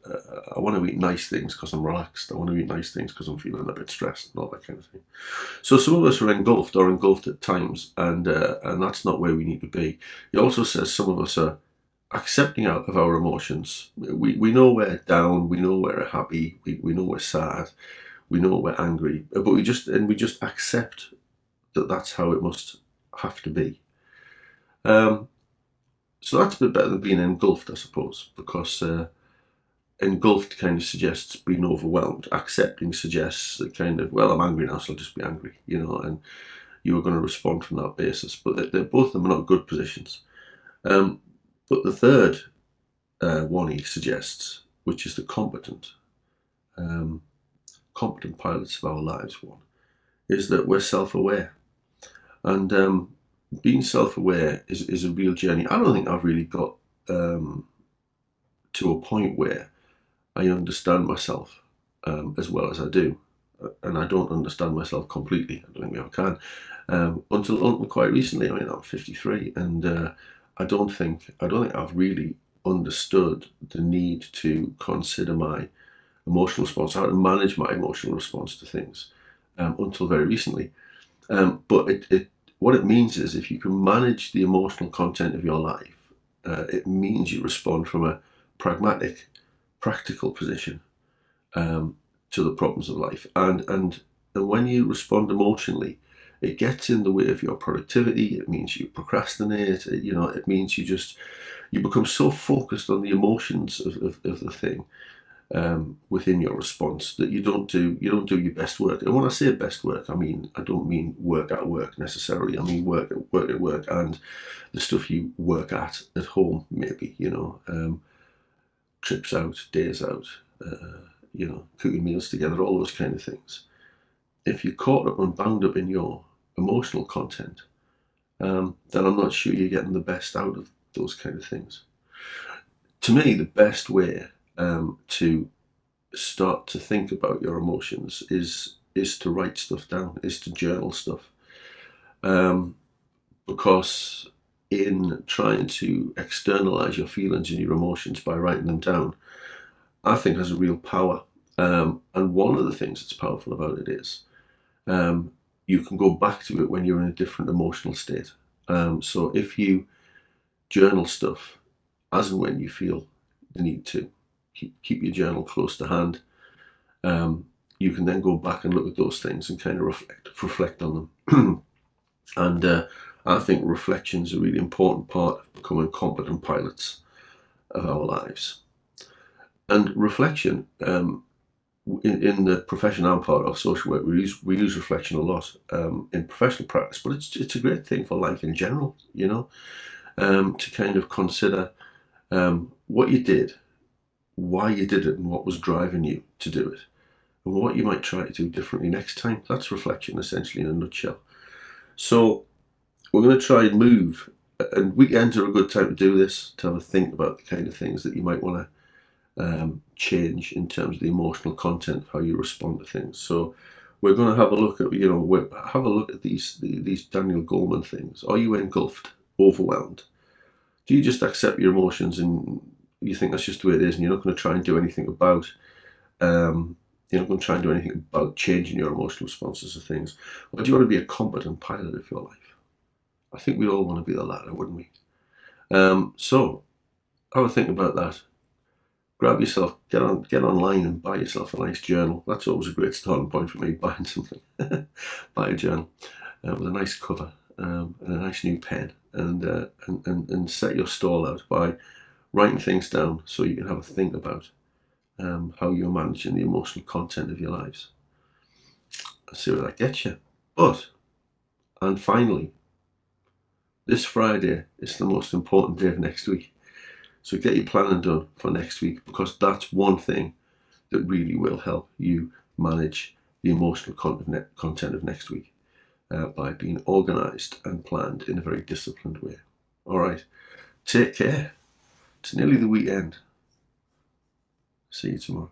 I want to eat nice things because I'm relaxed. I want to eat nice things because I'm feeling a bit stressed and all that kind of thing. So some of us are engulfed at times, and that's not where we need to be. He also says some of us are accepting out of our emotions. We know we're down, we know we're happy, we know we're sad, we know we're angry, but we just accept that that's how it must have to be. So that's a bit better than being engulfed, I suppose, because engulfed kind of suggests being overwhelmed. Accepting suggests that kind of, well, I'm angry now, so I'll just be angry, and you are going to respond from that basis. But both of them are not good positions. But the third one he suggests, which is the competent pilots of our lives one, is that we're self-aware. And being self-aware is a real journey. I don't think I've really got to a point where I understand myself as well as I do. And I don't understand myself completely. I don't think we ever can. Until quite recently. I mean, I'm 53, and I don't think I've really understood the need to consider my emotional response, how to manage my emotional response to things, until very recently. But what it means is, if you can manage the emotional content of your life, it means you respond from a pragmatic, practical position to the problems of life. And when you respond emotionally, it gets in the way of your productivity. It means you procrastinate. It means you become so focused on the emotions of the thing within your response that you don't do your best work. And when I say best work, I don't mean work at work necessarily. I mean work at work and the stuff you work at home, maybe, trips out, days out, cooking meals together, all those kind of things. If you're caught up and bound up in your emotional content, then I'm not sure you're getting the best out of those kind of things. To me, the best way to start to think about your emotions is to write stuff down, is to journal stuff. Because in trying to externalize your feelings and your emotions by writing them down, I think has a real power. And one of the things that's powerful about it is you can go back to it when you're in a different emotional state. So if you journal stuff as and when you feel the need to, keep your journal close to hand, you can then go back and look at those things and kind of reflect on them. And I think reflection is a really important part of becoming competent pilots of our lives. And reflection, in the profession I'm part of, social work, we use reflection a lot in professional practice, but it's a great thing for life in general, to kind of consider what you did, why you did it, and what was driving you to do it, and what you might try to do differently next time. That's reflection, essentially, in a nutshell. So we're going to try and move, and weekends are a good time to do this, to have a think about the kind of things that you might want to change in terms of the emotional content of how you respond to things. So we're going to have a look at these Daniel Goleman things. Are you engulfed, overwhelmed? Do you just accept your emotions and you think that's just the way it is, and you're not going to try and do anything about you're not going to try and do anything about changing your emotional responses to things? Or do you want to be a competent pilot of your life? I think we all want to be the latter, wouldn't we? So have a think about that. Grab yourself, get online and buy yourself a nice journal. That's always a great starting point for me, buying something. Buy a journal with a nice cover and a nice new pen, and set your stall out by writing things down so you can have a think about how you're managing the emotional content of your lives. Let's see where that gets you. And finally, this Friday is the most important day of next week. So get your planning done for next week, because that's one thing that really will help you manage the emotional content of next week by being organised and planned in a very disciplined way. All right, take care. It's nearly the weekend. See you tomorrow.